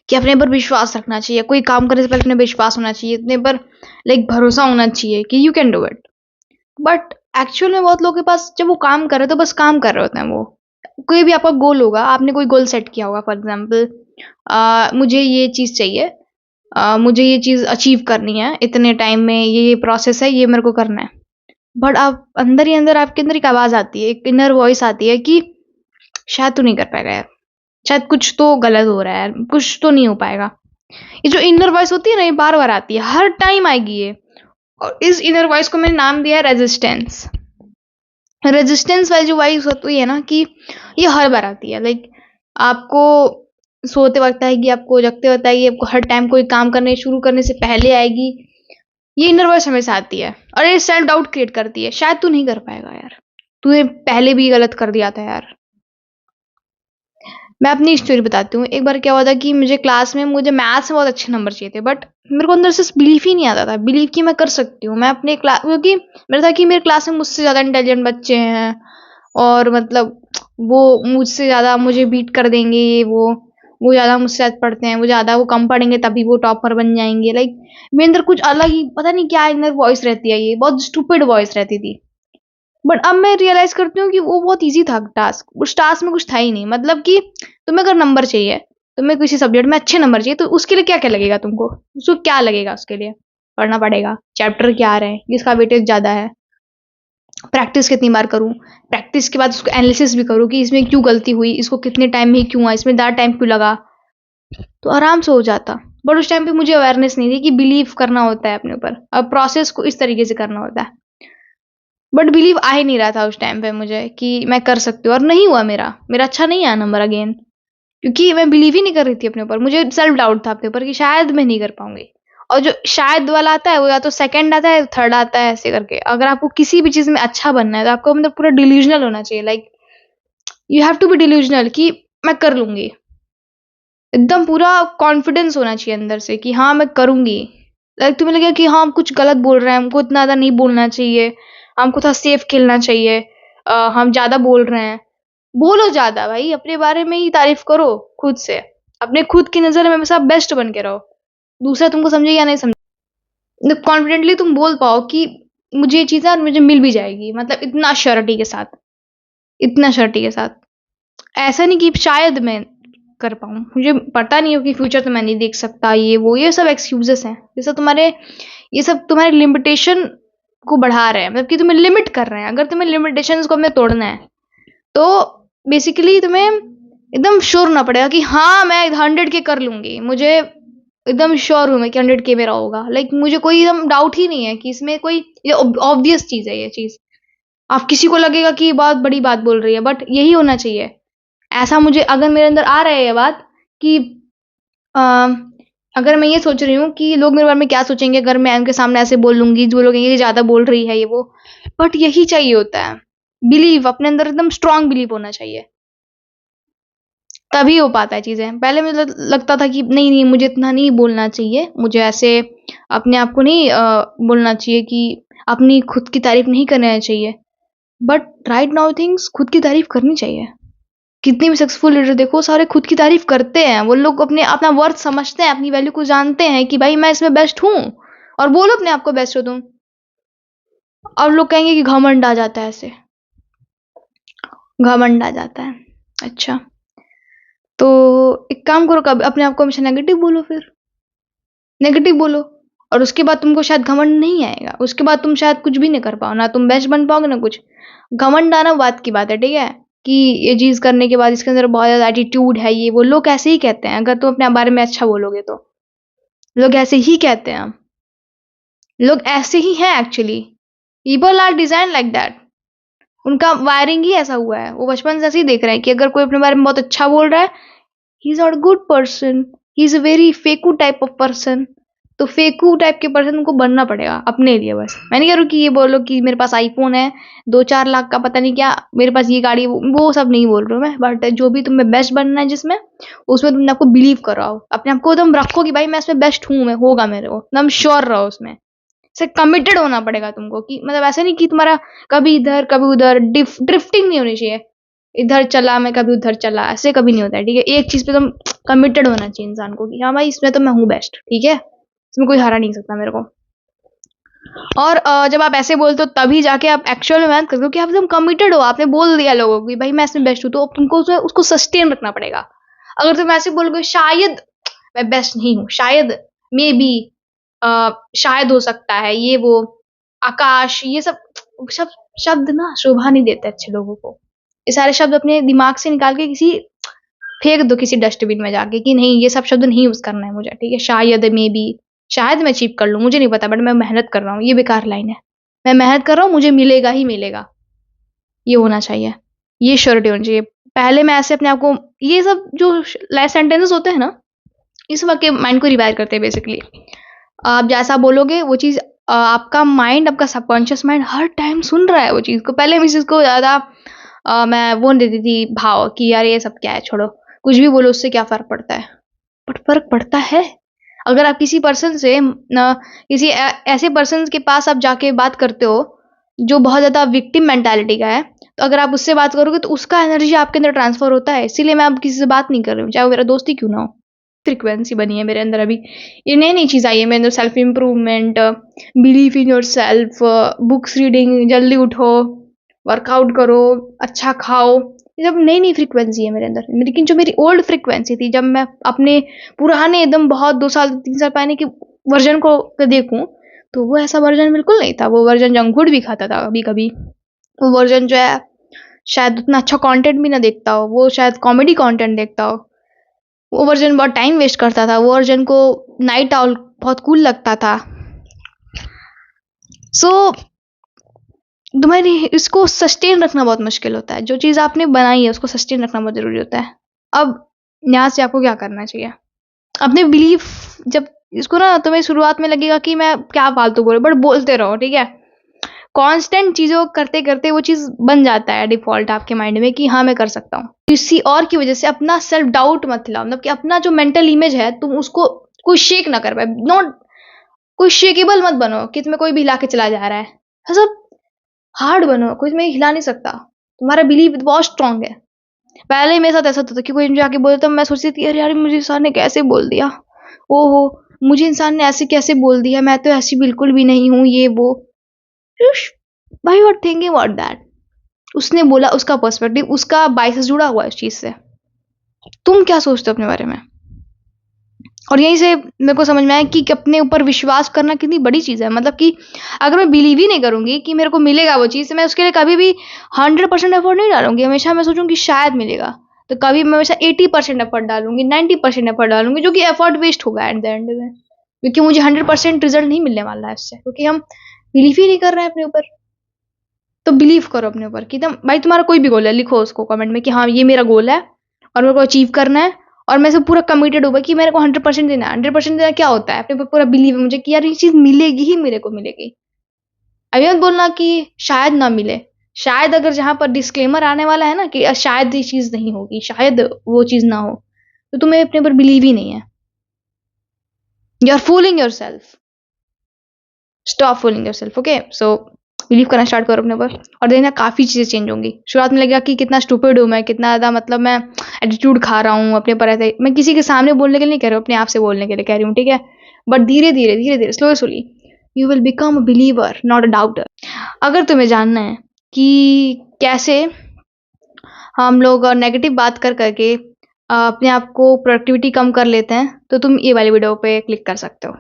कि अपने पर विश्वास रखना चाहिए, कोई काम करने से पहले अपने विश्वास होना चाहिए, अपने पर भरोसा होना चाहिए कि you can do it. But actual में बहुत लोगों के पास जब वो काम कर रहे हैं तो बस काम कर रहे होते हैं। वो कोई भी आपका गोल होगा, आपने कोई गोल सेट किया होगा, फॉर एग्जाम्पल मुझे ये चीज़ चाहिए, मुझे ये चीज़ अचीव करनी है इतने टाइम में, ये प्रोसेस है, ये मेरे को करना है। बट आप अंदर ही अंदर, आपके अंदर एक आवाज़ आती है, एक इनर वॉइस आती है कि शायद तू नहीं कर पाएगा यार, शायद कुछ तो गलत हो रहा है यार, कुछ तो नहीं हो पाएगा। ये जो इनर वॉइस होती है ना, ये बार बार आती है, हर टाइम आएगी ये। और इस इनर वॉइस को मैंने नाम दिया है रेजिस्टेंस। रेजिस्टेंस वाली जो वॉइस होती है ना, कि ये हर बार आती है। आपको सोते वक्त आएगी, आपको जगते वक्त आएगी, आपको हर टाइम कोई काम करने शुरू करने से पहले आएगी। ये इनर वॉइस हमेशा आती है और ये सेल्फ डाउट क्रिएट करती है, शायद तू नहीं कर पाएगा यार, तूने पहले भी गलत कर दिया था यार। मैं अपनी स्टोरी बताती हूँ। एक बार क्या हुआ था कि मुझे क्लास में, मुझे मैथ्स में बहुत अच्छे नंबर चाहिए थे, बट मेरे को अंदर से बिलीफ ही नहीं आता था, बिलीव कि मैं कर सकती हूँ। मैं अपने क्लास, क्योंकि मेरा था कि मेरे क्लास में मुझसे ज़्यादा इंटेलिजेंट बच्चे हैं और वो मुझसे ज़्यादा मुझे बीट कर देंगे, ये वो ज़्यादा मुझसे ज़्यादा पढ़ते हैं, वो ज़्यादा वो कम पढ़ेंगे तभी वो टॉपर बन जाएंगे। मेरे अंदर कुछ अलग ही, पता नहीं क्या इनर वॉइस रहती है, ये बहुत स्टूपिड वॉइस रहती थी। बट अब मैं रियलाइज करती हूँ कि वो बहुत ईजी था टास्क, उस टास्क में कुछ था ही नहीं। कि तुम्हें अगर नंबर चाहिए, तुम्हें किसी सब्जेक्ट में अच्छे नंबर चाहिए, तो उसके लिए क्या क्या लगेगा तुमको, उसको क्या लगेगा, उसके लिए पढ़ना पड़ेगा, चैप्टर क्या आ रहे हैं, किसका वेटेज ज़्यादा है, प्रैक्टिस कितनी बार करूँ, प्रैक्टिस के बाद उसको एनालिसिस भी करूँ कि इसमें क्यों गलती हुई, इसको कितने टाइम में क्यों आया, इसमें ज़्यादा टाइम क्यों लगा, तो आराम से हो जाता। बट उस टाइम पे मुझे अवेयरनेस नहीं थी कि बिलीव करना होता है अपने ऊपर, अब प्रोसेस को इस तरीके से करना होता है। बट बिलीव आ ही नहीं रहा था उस टाइम पे मुझे कि मैं कर सकती हूँ, और नहीं हुआ मेरा अच्छा नहीं आया नंबर अगेन, क्योंकि मैं बिलीव ही नहीं कर रही थी अपने ऊपर। मुझे सेल्फ डाउट था अपने ऊपर कि शायद मैं नहीं कर पाऊंगी। और जो शायद वाला आता है, वो या तो सेकंड आता है, थर्ड आता है, ऐसे करके। अगर आपको किसी भी चीज में अच्छा बनना है तो आपको पूरा डिल्यूजनल होना चाहिए। You have to be delusional कि मैं कर लूंगी, एकदम पूरा कॉन्फिडेंस होना चाहिए अंदर से कि हाँ मैं करूंगी। तुम्हें लगेगा कि हाँ हम कुछ गलत बोल रहे हैं, हमको इतना ज्यादा नहीं बोलना चाहिए, हमको थोड़ा सेफ खेलना चाहिए, हम ज्यादा बोल रहे हैं। बोलो ज्यादा भाई, अपने बारे में ही तारीफ करो खुद से, अपने खुद की नजर में हमेशा बेस्ट बन के रहो, दूसरा तुमको समझे या नहीं समझे, कॉन्फिडेंटली तुम बोल पाओ कि मुझे ये चीज है और मुझे मिल भी जाएगी, इतना श्योरिटी के साथ, इतना श्योरिटी के साथ। ऐसा नहीं कि शायद मैं कर पाऊँ, मुझे पता नहीं हो कि फ्यूचर तो मैं नहीं देख सकता, ये सब एक्सक्यूजेस हैं, ये सब तुम्हारे लिमिटेशन को बढ़ा रहे हैं, कि तुम्हें लिमिट कर रहे हैं। अगर तुम्हें लिमिटेशंस को हमें तोड़ना है तो बेसिकली तुम्हें एकदम श्योर होना पड़ेगा कि हाँ मैं 100 के कर लूंगी, मुझे एकदम श्योर हूँ मैं कि 100 के मेरा होगा। मुझे कोई एकदम डाउट ही नहीं है कि इसमें कोई, ये ऑब्वियस चीज है ये चीज। आप किसी को लगेगा कि ये बहुत बड़ी बात बोल रही है, बट यही होना चाहिए। ऐसा मुझे, अगर मेरे अंदर आ रहा है ये बात कि अ, अगर मैं ये सोच रही हूँ कि लोग मेरे बारे में क्या सोचेंगे अगर मैं उनके सामने ऐसे बोल लूंगी, जो लोग ये ज्यादा बोल रही है, ये वो। बट यही चाहिए होता है, बिलीव अपने अंदर, एकदम स्ट्रांग बिलीव होना चाहिए, तभी हो पाता है चीजें। पहले मुझे लगता था कि नहीं नहीं, मुझे इतना नहीं बोलना चाहिए, मुझे ऐसे अपने आप को नहीं बोलना चाहिए, कि अपनी खुद की तारीफ नहीं करना चाहिए। बट राइट नाउ थिंग्स, खुद की तारीफ करनी चाहिए। कितनी भी सक्सेसफुल लीडर देखो, सारे खुद की तारीफ करते हैं। वो लोग अपना वर्थ समझते हैं, अपनी वैल्यू को जानते हैं कि भाई मैं इसमें बेस्ट हूँ, और बोलो अपने आप को बेस्ट हो तुम। और लोग कहेंगे कि घमंड आ जाता है, ऐसे घमंड आ जाता है। अच्छा, तो एक काम करो, कब अपने आप को हमेशा नेगेटिव बोलो, फिर नेगेटिव बोलो, और उसके बाद तुमको शायद घमंड नहीं आएगा, उसके बाद तुम शायद कुछ भी नहीं कर पाओ, ना तुम बेस्ट बन पाओगे ना कुछ। घमंड आना बात की बात है, ठीक है, कि ये चीज करने के बाद इसके अंदर बहुत ज्यादा एटीट्यूड है, ये वो लोग ऐसे ही कहते हैं। अगर तुम अपने बारे में अच्छा बोलोगे तो लोग ऐसे ही कहते हैं, लोग ऐसे ही हैं actually. People are design like that, उनका वायरिंग ही ऐसा हुआ है, वो बचपन से ऐसे ही देख रहे हैं कि अगर कोई अपने बारे में बहुत अच्छा बोल रहा है, he is not a good person, he is a very फेकू टाइप ऑफ पर्सन। तो फेकू टाइप के पर्सन को बनना पड़ेगा अपने लिए। बस मैं नहीं कह रही कि ये बोलो कि मेरे पास आईफोन है 2-4 लाख का, पता नहीं क्या, मेरे पास ये गाड़ी, वो सब नहीं बोल रही हूँ मैं। बट जो भी तुम्हें बेस्ट बनना है जिसमें, उसमें तुमने आपको बिलीव कराओ, अपने आप को एकदम रखो कि भाई मैं इसमें बेस्ट हूँ, मैं होगा मेरे को, एकदम श्योर रहो उसमें से। कमिटेड होना पड़ेगा तुमको, कि ऐसा नहीं कि तुम्हारा कभी इधर कभी उधर, ड्रिफ्टिंग नहीं होनी चाहिए। इधर चला मैं कभी उधर चला, ऐसे कभी नहीं होता है, ठीक है। एक चीज पे तुम कमिटेड होना चाहिए इंसान को कि हाँ भाई इसमें तो मैं हूँ बेस्ट, ठीक है, इसमें कोई हरा नहीं सकता मेरे को। और जब आप ऐसे बोलते हो तभी जाके आप एक्चुअल में मेहनत करते हो कि आप एकदम कमिटेड हो, आपने बोल दिया लोगों को कि भाई मैं इसमें बेस्ट हूँ, तो अब तुमको उसको सस्टेन रखना पड़ेगा। अगर तुम ऐसे बोलोगे शायद मैं बेस्ट नहीं हूँ, शायद मे बी शायद हो सकता है, ये वो आकाश, ये सब शब्द ना शोभा नहीं देते अच्छे लोगों को। ये सारे शब्द अपने दिमाग से निकाल के किसी फेंक दो किसी डस्टबिन में जाके कि नहीं ये सब शब्द नहीं यूज करना है मुझे, ठीक है। शायद मे बी, शायद मैं अचीव कर लूँ, मुझे नहीं पता, बट मैं मेहनत कर रहा हूँ, ये बेकार लाइन है। मैं मेहनत कर रहा हूँ, मुझे मिलेगा ही मिलेगा, ये होना चाहिए, ये श्योरिटी होनी चाहिए। पहले मैं ऐसे अपने आप को, ये सब जो लाइफ सेंटेंसेस होते हैं ना, इस वक्त के माइंड को रिवाइव करते हैं बेसिकली। आप जैसा बोलोगे वो चीज आपका माइंड, आपका सबकॉन्शियस माइंड हर टाइम सुन रहा है वो चीज को। पहले मैं इस चीज को ज्यादा मैं वो देती थी भाव कि यार ये सब क्या है, छोड़ो, कुछ भी बोलो उससे क्या फर्क पड़ता है, बट फर्क पड़ता है। अगर आप किसी पर्सन से किसी ऐसे पर्सन के पास आप जाके बात करते हो जो बहुत ज्यादा विक्टिम मेंटालिटी का है, तो अगर आप उससे बात करोगे तो उसका एनर्जी आपके अंदर ट्रांसफर होता है। इसीलिए मैं अब किसी से बात नहीं कर रही हूँ, चाहे वो मेरा दोस्त ही क्यों ना हो। फ्रिक्वेंसी बनी है मेरे अंदर अभी, ये नई नई चीज आई है मेरे अंदर, self improvement, believe in your self, books reading, जल्दी उठो, वर्कआउट करो, अच्छा खाओ, ये सब नई नई फ्रिक्वेंसी है मेरे अंदर। लेकिन जो मेरी ओल्ड फ्रिक्वेंसी थी, जब मैं अपने पुराने एकदम बहुत 2 साल 3 साल पहले के वर्जन को देखूं, तो वो ऐसा वर्जन बिल्कुल नहीं था। वो वर्जन जंक फूड भी खाता था कभी कभी, वो वर्जन जो है शायद उतना अच्छा कंटेंट भी ना देखता हो, वो शायद कॉमेडी कंटेंट देखता हो, वो वर्जन बहुत टाइम वेस्ट करता था, वो वर्जन को नाइट आउल बहुत कूल लगता था। सो तुम्हारी इसको सस्टेन रखना बहुत मुश्किल होता है। जो चीज आपने बनाई है उसको सस्टेन रखना बहुत जरूरी होता है। अब यहाँ से आपको क्या करना चाहिए, अपने बिलीफ, जब इसको ना तुम्हें शुरुआत में लगेगा कि मैं क्या फालतू बोल, बट बोलते रहो, ठीक है। कांस्टेंट चीजों करते करते वो चीज बन जाता है डिफॉल्ट आपके माइंड में कि हाँ मैं कर सकता हूँ। किसी और की वजह से अपना सेल्फ डाउट मत लाओ, मतलब कि अपना जो मेंटल इमेज है तुम उसको कोई शेक ना कर पाए, नॉट कोई शेकेबल मत बनो कि तुम्हें कोई भी हिला के चला जा रहा है। सब हार्ड बनो, कोई तुम्हें हिला नहीं सकता, तुम्हारा बिलीव बहुत स्ट्रांग है। पहले मेरे साथ ऐसा होता था कि कोई मुझे आके बोलता, मैं सोचती थी अरे यार मुझे इंसान ने कैसे बोल दिया, ओहो मुझे इंसान ने ऐसे कैसे बोल दिया, मैं तो ऐसी बिल्कुल भी नहीं हूँ, ये वो। Why you are thinking about that? उसने बोला, उसका पर्सपेक्टिव, उसका बायसेस जुड़ा हुआ है इस चीज से। तुम क्या सोचते हो अपने बारे में? और यहीं से मेरे को समझ में आया कि अपने ऊपर विश्वास करना कितनी बड़ी चीज है। मतलब कि अगर मैं बिलीव ही नहीं करूंगी कि मेरे को मिलेगा वो चीज, तो मैं उसके लिए कभी भी 100% एफर्ट नहीं डालूंगी। हमेशा मैं सोचूंगी शायद मिलेगा, तो कभी मैं हमेशा 80% एफर्ट डालूंगी, 90% एफर्ट डालूंगी, जो कि एफर्ट वेस्ट होगा एट द एंड में, क्योंकि मुझे 100% रिजल्ट नहीं मिलने वाला है इससे, क्योंकि हम बिलीव ही नहीं कर रहे हैं अपने ऊपर। तो बिलीव करो अपने ऊपर कि तुम भाई, तुम्हारा कोई भी गोल है, लिखो उसको कमेंट में कि हाँ ये मेरा गोल है और मेरे को अचीव करना है, और मैं से पूरा कमिटेड होगा कि मेरे को 100% देना है। 100% देना क्या होता है, अपने ऊपर पूरा बिलीव है मुझे कि यार ये चीज मिलेगी ही, मेरे को मिलेगी। अभी मत बोलना कि शायद ना मिले। शायद अगर जहां पर डिस्क्लेमर आने वाला है ना कि शायद ये चीज नहीं होगी, शायद वो चीज ना हो, तो तुम्हें अपने ऊपर बिलीव ही नहीं है। You are fooling yourself, stop fooling yourself, okay. So believe करना स्टार्ट करो अपने ऊपर, और देखना काफी चीजें चेंज होंगी। शुरुआत में लगेगा कि कितना स्टूपिड हूं मैं, कितना ज्यादा मतलब मैं एटीट्यूड खा रहा हूँ अपने पर। ऐसे मैं किसी के सामने बोलने के लिए नहीं कह रही हूँ, अपने आप से बोलने के लिए कह रही हूँ, ठीक है। बट धीरे धीरे धीरे धीरे slowly you will become a believer, not a daughter. अगर तुम्हें जानना है कि कैसे हम लोग नेगेटिव बात कर करके अपने आप को प्रोडक्टिविटी कम कर लेते हैं, तो तुम ये वाली वीडियो पे क्लिक कर सकते हो।